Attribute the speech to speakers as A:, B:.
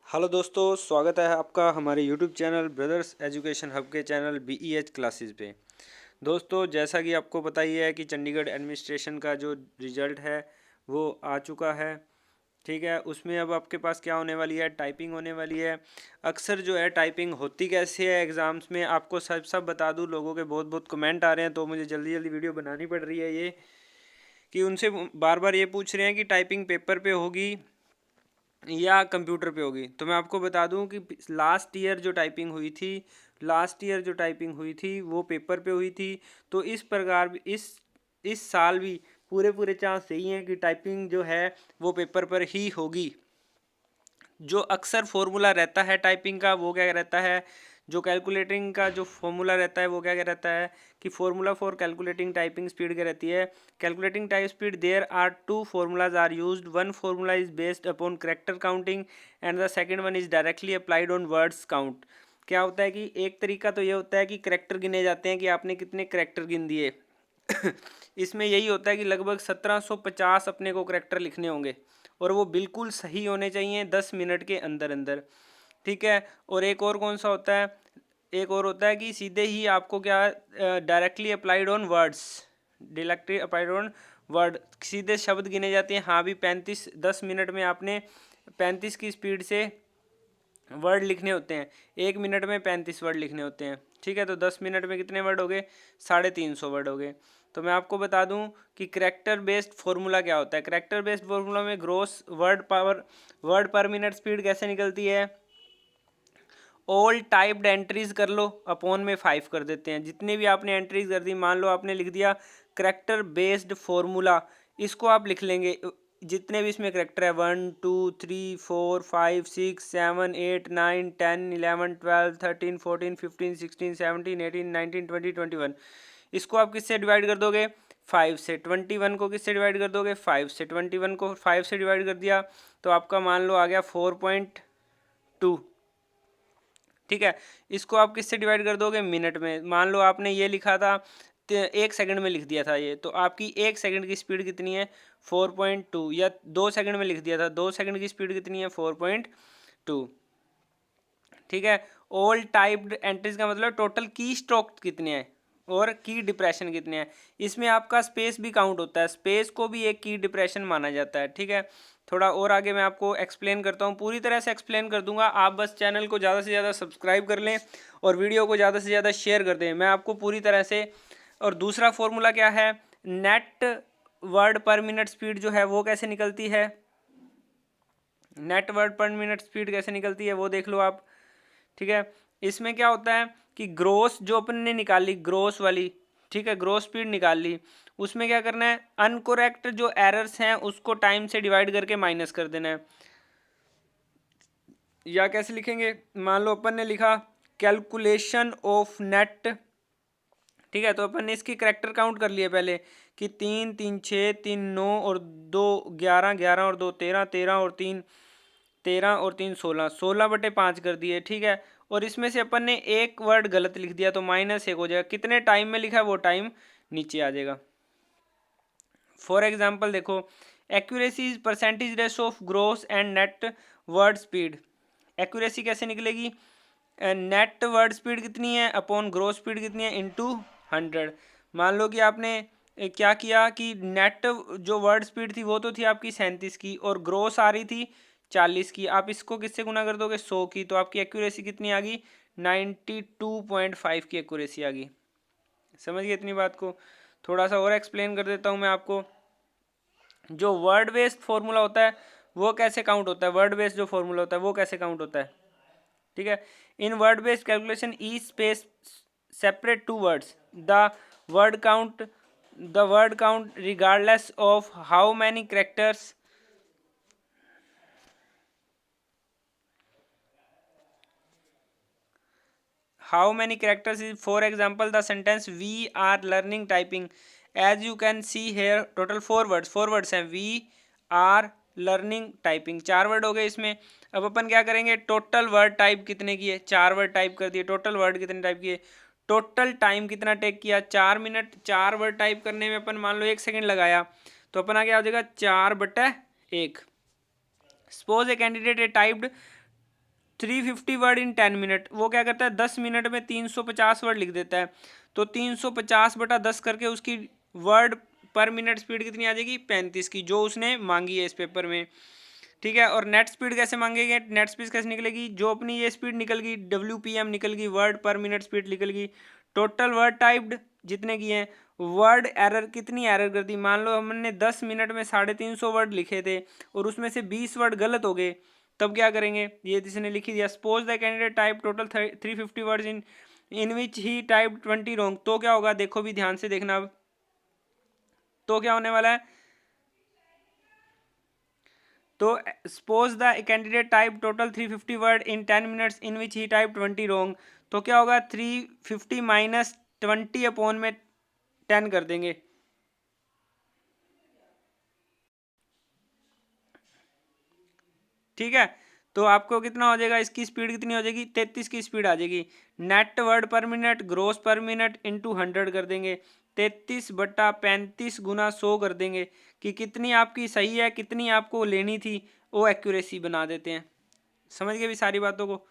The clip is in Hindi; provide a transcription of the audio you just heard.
A: हेलो दोस्तों, स्वागत है आपका हमारे YouTube channel brothers education hub के चैनल BEH क्लासेस पे। दोस्तों, जैसा कि आपको पता ही है कि चंडीगढ़ एडमिनिस्ट्रेशन का जो रिज़ल्ट है वो आ चुका है। ठीक है, उसमें अब आपके पास क्या होने वाली है, टाइपिंग होने वाली है। अक्सर जो है टाइपिंग होती कैसे है एग्ज़ाम्स में, आपको सब बता दूँ। लोगों के बहुत बहुत कमेंट आ रहे हैं, तो मुझे जल्दी जल्दी वीडियो बनानी पड़ रही है ये, कि उनसे बार बार ये पूछ रहे हैं कि टाइपिंग पेपर पे होगी या कंप्यूटर पे होगी। तो मैं आपको बता दूं कि लास्ट ईयर जो टाइपिंग हुई थी वो पेपर पे हुई थी। तो इस प्रकार इस साल भी पूरे पूरे चांस यही हैं कि टाइपिंग जो है वो पेपर पर ही होगी। जो अक्सर फॉर्मूला रहता है टाइपिंग का वो क्या रहता है, जो कैलकुलेटिंग का जो फॉर्मूला रहता है वो क्या रहता है कि formula for calculating typing speed क्या रहती है। Calculating type speed there are two formulas are used, one formula is based upon character counting and the second one is directly applied on words count. क्या होता है कि एक तरीका तो ये होता है कि करेक्टर गिने जाते हैं कि आपने कितने करेक्टर गिन दिए। इसमें यही होता है कि लगभग 1750 अपने को करेक्टर लिखने होंगे और वो बिल्कुल सही होने चाहिए 10 मिनट के अंदर अंदर। ठीक है, और एक और कौन सा होता है, एक और होता है कि सीधे ही आपको क्या, directly applied on words, directly applied on word, सीधे शब्द गिने जाते हैं। हाँ भी 10 मिनट में आपने 35 की स्पीड से वर्ड लिखने होते हैं, 1 मिनट में 35 वर्ड लिखने होते हैं। ठीक है, तो 10 मिनट में कितने वर्ड हो गए, 350 वर्ड हो गए। तो मैं आपको बता दूं कि करेक्टर बेस्ड फॉर्मूला क्या होता है। करेक्टर बेस्ड फॉर्मूला में gross word per minute speed कैसे निकलती है, ऑल टाइप्ड एंट्रीज कर लो, अपॉन में 5 कर देते हैं। जितने भी आपने एंट्रीज कर दी, मान लो आपने लिख दिया करेक्टर बेस्ड फॉर्मूला, इसको आप लिख लेंगे जितने भी इसमें करेक्टर है, 1 2 3 4 5 6 7 8 9 10 11 12 13 14 15 16 17 18 19 20 21। इसको आप किससे डिवाइड कर दोगे, 5 से। 21 को किससे डिवाइड कर दोगे, 5 से। 21 को 5 से डिवाइड कर दिया तो आपका मान लो आ गया 4.2। ठीक है, इसको आप किससे डिवाइड कर दोगे, मिनट में। मान लो आपने ये लिखा था तो 1 सेकंड में लिख दिया था ये, तो आपकी 1 सेकंड की स्पीड कितनी है, 4.2। या 2 सेकंड में लिख दिया था, 2 सेकंड की स्पीड कितनी है, 4.2। ठीक है, ऑल टाइप्ड एंट्रीज का मतलब टोटल की स्ट्रोक कितने हैं और की डिप्रेशन कितने हैं। इसमें आपका स्पेस भी काउंट होता है, स्पेस को भी एक की डिप्रेशन माना जाता है। ठीक है, थोड़ा और आगे मैं आपको एक्सप्लेन करता हूँ, पूरी तरह से एक्सप्लेन कर दूंगा। आप बस चैनल को ज़्यादा से ज़्यादा सब्सक्राइब कर लें और वीडियो को ज़्यादा से ज़्यादा शेयर कर दें, मैं आपको पूरी तरह से। और दूसरा फॉर्मूला क्या है, net word per minute speed जो है वो कैसे निकलती है, net word per minute speed कैसे निकलती है वो देख लो आप। ठीक है, इसमें क्या होता है कि ग्रोस जो अपन ने निकाली, ग्रोस वाली, ठीक है, ग्रोस स्पीड निकाल ली, उसमें क्या करना है, अनकोरेक्ट जो एरर्स हैं उसको टाइम से डिवाइड करके माइनस कर देना है। या कैसे लिखेंगे, मान लो अपन ने लिखा कैलकुलेशन ऑफ नेट। ठीक है, तो अपन ने इसकी करेक्टर काउंट कर लिए पहले कि 3 3 6 3 9 और 2 11 11 और 2 13 13 और 3 13 और 3 16 16/5 कर दिए। ठीक है, और इसमें से अपन ने एक वर्ड गलत लिख दिया तो -1 हो जाएगा। कितने टाइम में लिखा है वो टाइम नीचे आ जाएगा। फॉर एग्जाम्पल देखो, accuracy is percentage ratio of gross and net word speed. Accuracy कैसे निकलेगी, नेट वर्ड स्पीड कितनी है अपॉन ग्रोस स्पीड कितनी है, इंटू 100। मान लो कि आपने क्या किया कि नेट जो वर्ड स्पीड थी वो तो थी आपकी 37 की और ग्रोस आ रही थी 40 की, आप इसको किससे गुना कर दोगे, 100 की, तो आपकी एक्यूरेसी कितनी आ गई, 92.5 की एक्यूरेसी आ गई। समझ गए इतनी बात को। थोड़ा सा और एक्सप्लेन कर देता हूँ मैं आपको। जो वर्ड बेस्ड फॉर्मूला होता है वो कैसे काउंट होता है, वर्ड बेस्ड जो फॉर्मूला होता है वो कैसे काउंट होता है। ठीक है, in word based calculation E space separate two words the word count regardless of how many characters is, for example the sentence we are learning typing, as you can see here total 4 words हैं, we are learning typing, 4 word हो गए इसमें। अब अपन क्या करेंगे, टोटल वर्ड टाइप कितने किए, 4 वर्ड टाइप कर दिए। टोटल वर्ड कितने टाइप किए, टोटल टाइम कितना टेक किया, 4 मिनट। 4 वर्ड टाइप करने में अपन मान लो 1 सेकंड लगाया तो अपन आ गया हो जाएगा 4/1। Suppose a candidate A typed 350 word in 10 minute, वो क्या करता है 10 मिनट में 350 वर्ड लिख देता है। तो 350/10 करके उसकी वर्ड पर मिनट स्पीड कितनी आ जाएगी 35 की, जो उसने मांगी है इस पेपर में। ठीक है, और नेट स्पीड कैसे मांगेंगे, नेट स्पीड कैसे निकलेगी, जो अपनी ये स्पीड निकल गई WPM निकल गई, वर्ड पर मिनट स्पीड निकल गई, टोटल वर्ड टाइप्ड जितने किए हैं, वर्ड एरर कितनी एरर कर दी, मान लो हमने 10 मिनट में 350 वर्ड लिखे थे और उसमें से 20 वर्ड गलत हो गए, तब क्या करेंगे, ये जिसने लिखी दिया suppose the candidate type total 350 words in which he type 20 wrong, तो क्या होगा, देखो भी ध्यान से देखना अब, तो क्या होने वाला है, तो suppose the candidate type total 350 word in 10 minutes in which he type 20 wrong, तो क्या होगा 350 माइनस 20 अपॉन में 10 कर देंगे। ठीक है, तो आपको कितना हो जाएगा, इसकी स्पीड कितनी हो जाएगी 33 की स्पीड आ जाएगी। Net word per minute gross per minute into 100 कर देंगे, 33/35 गुना 100 कर देंगे कि कितनी आपकी सही है कितनी आपको लेनी थी, वो एक्यूरेसी बना देते हैं। समझ गए भी सारी बातों को।